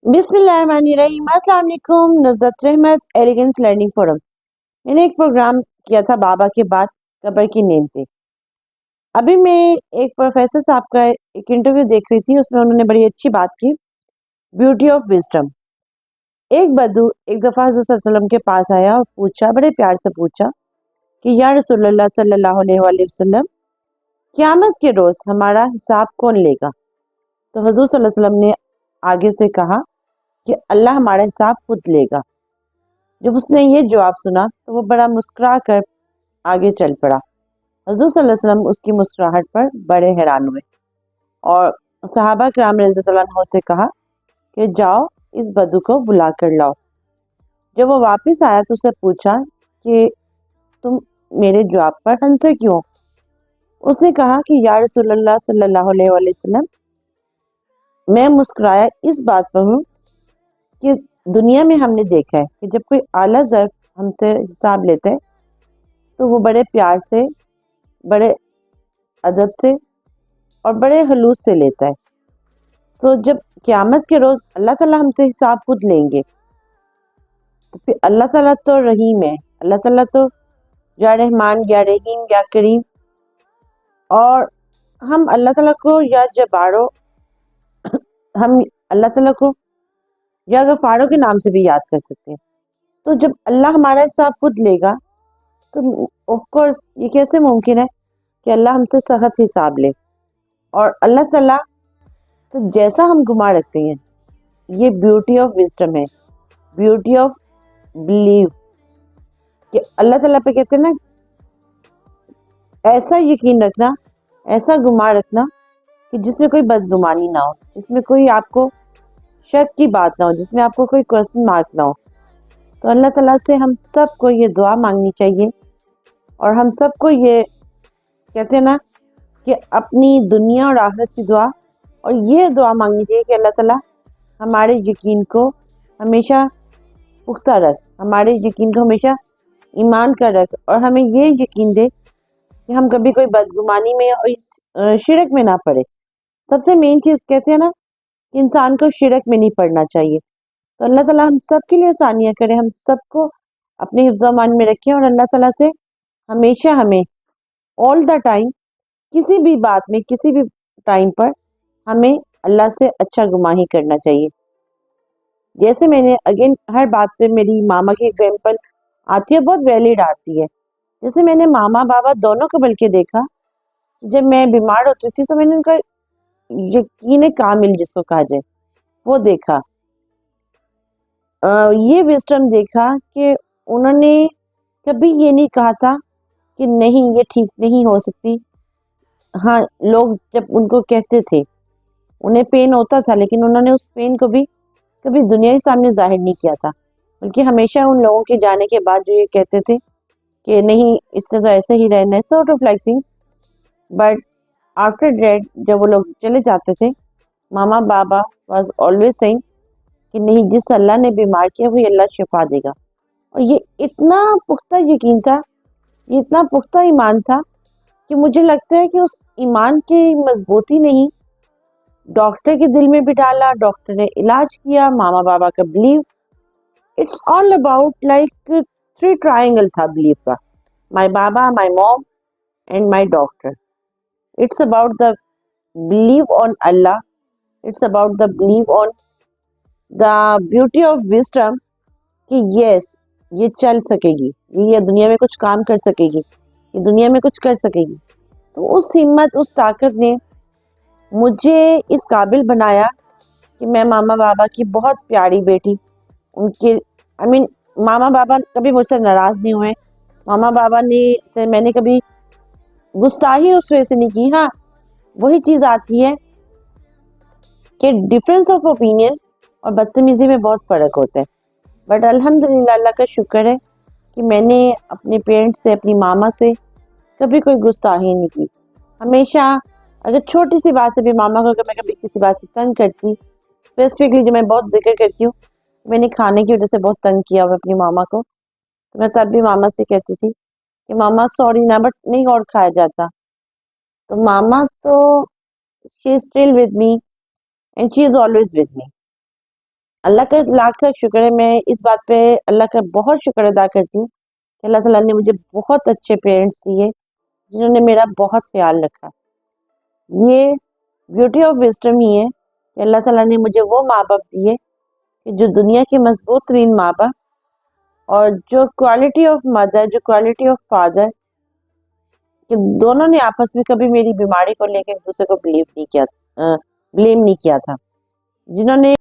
बिस्मिल्लाहिर्रहमानिर्रहीम। अस्सलाम वालेकुम। नुज़रत रहमत एलिगेंस लर्निंग फोरम। मैंने एक प्रोग्राम किया था बाबा के बाद कब्र की नींव पे। अभी मैं एक प्रोफेसर साहब का एक इंटरव्यू देख रही थी, उसमें उन्होंने बड़ी अच्छी बात की, ब्यूटी ऑफ विजडम। एक बद्दू एक दफ़ा हुज़ूर सल्लल्लाहु अलैहि वसल्लम के पास आया और पूछा, बड़े प्यार से पूछा कि या रसूलल्लाह सल्लल्लाहु अलैहि वसल्लम, क़यामत के रोज़ हमारा हिसाब कौन लेगा? तो हुज़ूर सल्लल्लाहु अलैहि वसल्लम ने आगे से कहा कि अल्लाह हमारा हिसाब खुद लेगा। जब उसने ये जवाब सुना तो वो बड़ा मुस्कुरा कर आगे चल पड़ा। हुज़ूर सल्लल्लाहु अलैहि वसल्लम उसकी मुस्कुराहट पर बड़े हैरान हुए और सहाबा किराम रज़ियल्लाहु अन्हुम से कहा कि जाओ इस बद्दू को बुला कर लाओ। जब वो वापस आया तो उससे पूछा कि तुम मेरे जवाब पर हंसे क्यों? उसने कहा कि या रसूलल्लाह सल्लल्लाहु अलैहि वसल्लम, मैं मुस्कुराया इस बात पर हूँ कि दुनिया में हमने देखा है कि जब कोई आला ज़र्फ हमसे हिसाब लेता है तो वो बड़े प्यार से, बड़े अदब से और बड़े खलूस से लेता है। तो जब क़यामत के रोज़ अल्लाह ताला हमसे हिसाब खुद लेंगे तो फिर अल्लाह ताला तो रहीम है, अल्लाह ताला तो या रहमान या रहीम या करीम, और हम अल्लाह ताला को या जबारो, हम अल्लाह ताला को या गफ़ारो के नाम से भी याद कर सकते हैं। तो जब अल्लाह हमारा हिसाब खुद लेगा तो ऑफ कोर्स ये कैसे मुमकिन है कि अल्लाह हमसे सख्त हिसाब ले? और अल्लाह ताला तो जैसा हम गुमान रखते हैं, ये ब्यूटी ऑफ विजडम है, ब्यूटी ऑफ बिलीव, कि अल्लाह ताला पे कहते हैं ना, ऐसा यकीन रखना, ऐसा गुमान रखना कि जिसमें कोई बदगुमानी ना हो, जिसमें कोई आपको शक की बात ना हो, जिसमें आपको कोई क्वेश्चन मार्क ना हो। तो अल्लाह ताला से हम सबको ये दुआ मांगनी चाहिए और हम सबको ये कहते हैं ना कि अपनी दुनिया और आखिरत की दुआ, और ये दुआ मांगनी चाहिए कि अल्लाह ताला हमारे यकीन को हमेशा पुख्ता रख, हमारे यकीन को हमेशा ईमान का रख, और हमें ये यकीन दे कि हम कभी कोई बदगुमानी में और इस शिरक में ना पड़े। सबसे मेन चीज़ कहते हैं ना कि इंसान को शिरक में नहीं पड़ना चाहिए। तो अल्लाह ताला हम सब के लिए आसानियाँ करे, हम सबको अपने हिफ्ज़ अमान में रखें और अल्लाह ताला से हमेशा हमें ऑल द टाइम, किसी भी बात में, किसी भी टाइम पर हमें अल्लाह से अच्छा गुमान ही करना चाहिए। जैसे मैंने अगेन हर बात पे मेरी मामा की एग्जांपल आती है, बहुत वैलिड आती है। जैसे मैंने मामा बाबा दोनों को बल्कि देखा, जब मैं बीमार होती थी तो मैंने उनका यकीन कामिल जिसको कहा जाए वो देखा। ये विजडम देखा कि उन्होंने कभी ये नहीं कहा था कि नहीं ये ठीक नहीं हो सकती। हाँ, लोग जब उनको कहते थे, उन्हें पेन होता था, लेकिन उन्होंने उस पेन को भी कभी दुनिया के सामने जाहिर नहीं किया था, बल्कि हमेशा उन लोगों के जाने के बाद जो ये कहते थे कि नहीं इसने तो ऐसे ही रहना है, sort of like things. But after death जब वो लोग चले जाते थे, मामा बाबा वाज ऑलवेज सेइंग कि नहीं, जिस अल्लाह ने बीमार किया वही अल्लाह शिफा देगा। और ये इतना पुख्ता यकीन था, ये इतना पुख्ता ईमान था कि मुझे लगता है कि उस ईमान की मजबूती ने ही डॉक्टर के दिल में भी डाला, डॉक्टर ने इलाज किया, मामा बाबा का believe, it's all about like three triangle था बिलीव का, my Baba, my mom and my doctor. It's about the believe on Allah, it's about the believe on the beauty of wisdom कि yes ये चल सकेगी, ये दुनिया में कुछ काम कर सकेगी, ये दुनिया में कुछ कर सकेगी। तो उस हिम्मत, उस ताकत ने मुझे इस काबिल बनाया कि मैं मामा बाबा की बहुत प्यारी बेटी, उनके मामा बाबा कभी मुझसे नाराज़ नहीं हुए। मामा बाबा ने से मैंने कभी गुस्ताही उस वजह से नहीं की। हाँ, वही चीज़ आती है कि डिफरेंस ऑफ ओपिनियन और बदतमीज़ी में बहुत फ़र्क होता है। बट अल्हम्दुलिल्लाह, अल्लाह का शुक्र है कि मैंने अपने पेरेंट्स से, अपनी मामा से कभी कोई गुस्ताही नहीं की। हमेशा अगर छोटी सी बात से भी मामा को अगर मैं कभी किसी बात से तंग करती, स्पेसिफिकली जो मैं बहुत जिक्र करती हूँ, मैंने खाने की वजह से बहुत तंग किया हुआ अपनी मामा को, तो मैं तब भी मामा से कहती थी कि मामा सॉरी ना, बट नहीं और खाया जाता। तो मामा तो she is still with me and she is always with me. Allah का लाख लाख शुक्र है, मैं इस बात पे अल्लाह का बहुत शुक्र अदा करती हूँ कि अल्लाह ताला ने मुझे बहुत अच्छे पेरेंट्स दिए जिन्होंने मेरा बहुत ख्याल रखा। ये ब्यूटी ऑफ विजडम ही है कि अल्लाह ताला ने मुझे वो माँ बाप दिए कि जो दुनिया के मजबूत तरीन माँ बाप, और जो क्वालिटी ऑफ मदर, जो क्वालिटी ऑफ फादर, कि दोनों ने आपस में कभी मेरी बीमारी को लेकर एक दूसरे को ब्लेम नहीं किया था, जिन्होंने